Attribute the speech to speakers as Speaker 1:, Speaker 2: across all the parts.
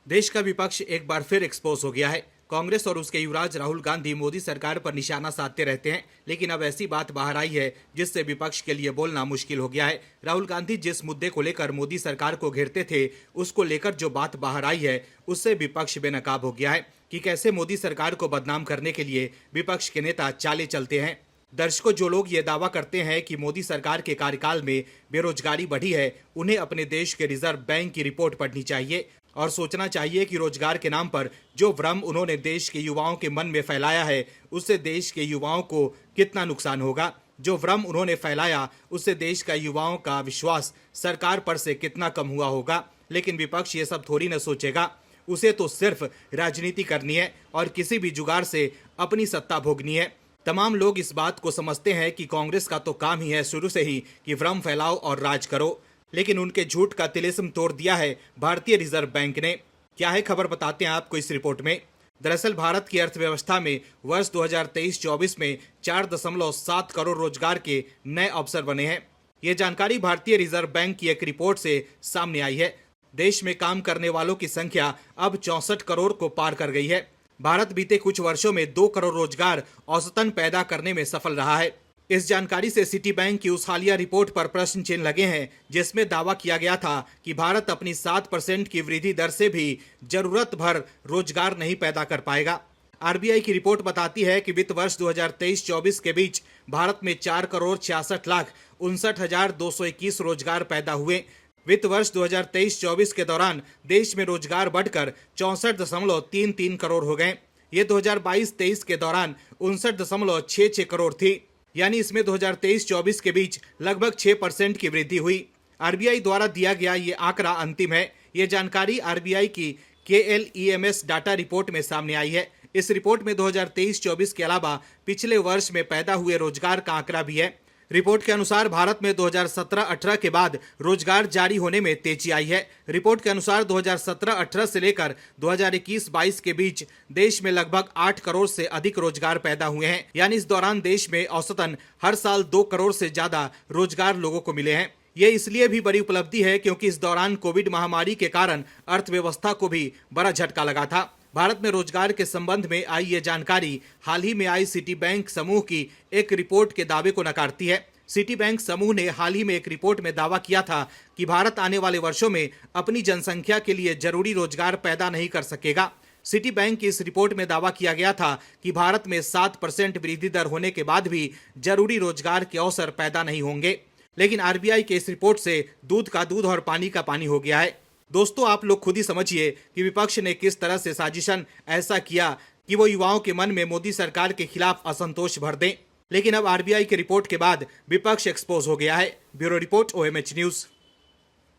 Speaker 1: देश का विपक्ष एक बार फिर एक्सपोज हो गया है। कांग्रेस और उसके युवराज राहुल गांधी मोदी सरकार पर निशाना साधते रहते हैं, लेकिन अब ऐसी बात बाहर आई है जिससे विपक्ष के लिए बोलना मुश्किल हो गया है। राहुल गांधी जिस मुद्दे को लेकर मोदी सरकार को घेरते थे, उसको लेकर जो बात बाहर आई है उससे विपक्ष बेनकाब हो गया है कि कैसे मोदी सरकार को बदनाम करने के लिए विपक्ष के नेता चाले चलते हैं। दर्शकों, जो लोग ये दावा करते हैं कि मोदी सरकार के कार्यकाल में बेरोजगारी बढ़ी है, उन्हें अपने देश के रिजर्व बैंक की रिपोर्ट पढ़नी चाहिए और सोचना चाहिए कि रोजगार के नाम पर जो भ्रम उन्होंने देश के युवाओं के मन में फैलाया है, उससे देश के युवाओं को कितना नुकसान होगा। जो भ्रम उन्होंने फैलाया, उससे देश का युवाओं का विश्वास सरकार पर से कितना कम हुआ होगा। लेकिन विपक्ष ये सब थोड़ी न सोचेगा। उसे तो सिर्फ राजनीति करनी है और किसी भी जुगाड़ से अपनी सत्ता भोगनी है। तमाम लोग इस बात को समझते हैं कि कांग्रेस का तो काम ही है शुरू से ही कि भ्रम फैलाओ और राज करो, लेकिन उनके झूठ का तिलिस्म तोड़ दिया है भारतीय रिजर्व बैंक ने। क्या है खबर, बताते हैं आपको इस रिपोर्ट में। दरअसल भारत की अर्थव्यवस्था में वर्ष 2023-24 में 4.7 करोड़ रोजगार के नए अवसर बने हैं। ये जानकारी भारतीय रिजर्व बैंक की एक रिपोर्ट से सामने आई है। देश में काम करने वालों की संख्या अब 64 करोड़ को पार कर गई है। भारत बीते कुछ वर्षों में 2 करोड़ रोजगार औसतन पैदा करने में सफल रहा है। इस जानकारी से सिटी बैंक की उस हालिया रिपोर्ट पर प्रश्न चिन्ह लगे हैं, जिसमें दावा किया गया था कि भारत अपनी 7% की वृद्धि दर से भी जरूरत भर रोजगार नहीं पैदा कर पाएगा। आरबीआई की रिपोर्ट बताती है कि वित्त वर्ष 2023-24 के बीच भारत में 4,66,59,221 रोजगार पैदा हुए। वित्त वर्ष 2023-24 के दौरान देश में रोजगार बढ़कर 64.33 करोड़ हो गए। ये 2022-23 के दौरान 59.66 करोड़ थी, यानी इसमें 2023-24 के बीच लगभग 6% की वृद्धि हुई। आरबीआई द्वारा दिया गया ये आंकड़ा अंतिम है। ये जानकारी आरबीआई की KLEMS डाटा रिपोर्ट में सामने आई है। इस रिपोर्ट में 2023-24 के अलावा पिछले वर्ष में पैदा हुए रोजगार का आंकड़ा भी है। रिपोर्ट के अनुसार भारत में 2017-18 के बाद रोजगार जारी होने में तेजी आई है। रिपोर्ट के अनुसार 2017-18 से लेकर 2021-22 के बीच देश में लगभग 8 करोड़ से अधिक रोजगार पैदा हुए हैं, यानी इस दौरान देश में औसतन हर साल 2 करोड़ से ज्यादा रोजगार लोगों को मिले हैं। ये इसलिए भी बड़ी उपलब्धि है क्योंकि इस दौरान कोविड महामारी के कारण अर्थव्यवस्था को भी बड़ा झटका लगा था। भारत में रोजगार के संबंध में आई ये जानकारी हाल ही में आई सिटी बैंक समूह की एक रिपोर्ट के दावे को नकारती है। सिटी बैंक समूह ने हाल ही में एक रिपोर्ट में दावा किया था कि भारत आने वाले वर्षों में अपनी जनसंख्या के लिए जरूरी रोजगार पैदा नहीं कर सकेगा। सिटी बैंक की इस रिपोर्ट में दावा किया गया था कि भारत में 7% वृद्धि दर होने के बाद भी जरूरी रोजगार के अवसर पैदा नहीं होंगे। लेकिन आरबीआई के इस रिपोर्ट से दूध का दूध और पानी का पानी हो गया है। दोस्तों, आप लोग खुद ही समझिए कि विपक्ष ने किस तरह से साजिशन ऐसा किया कि वो युवाओं के मन में मोदी सरकार के खिलाफ असंतोष भर दें। लेकिन अब आरबीआई की रिपोर्ट के बाद विपक्ष एक्सपोज हो गया है। Bureau report, OMH news.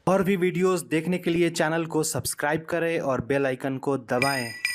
Speaker 2: और भी वीडियोस देखने के लिए चैनल को सब्सक्राइब करें और बेल आइकन को दबाएं।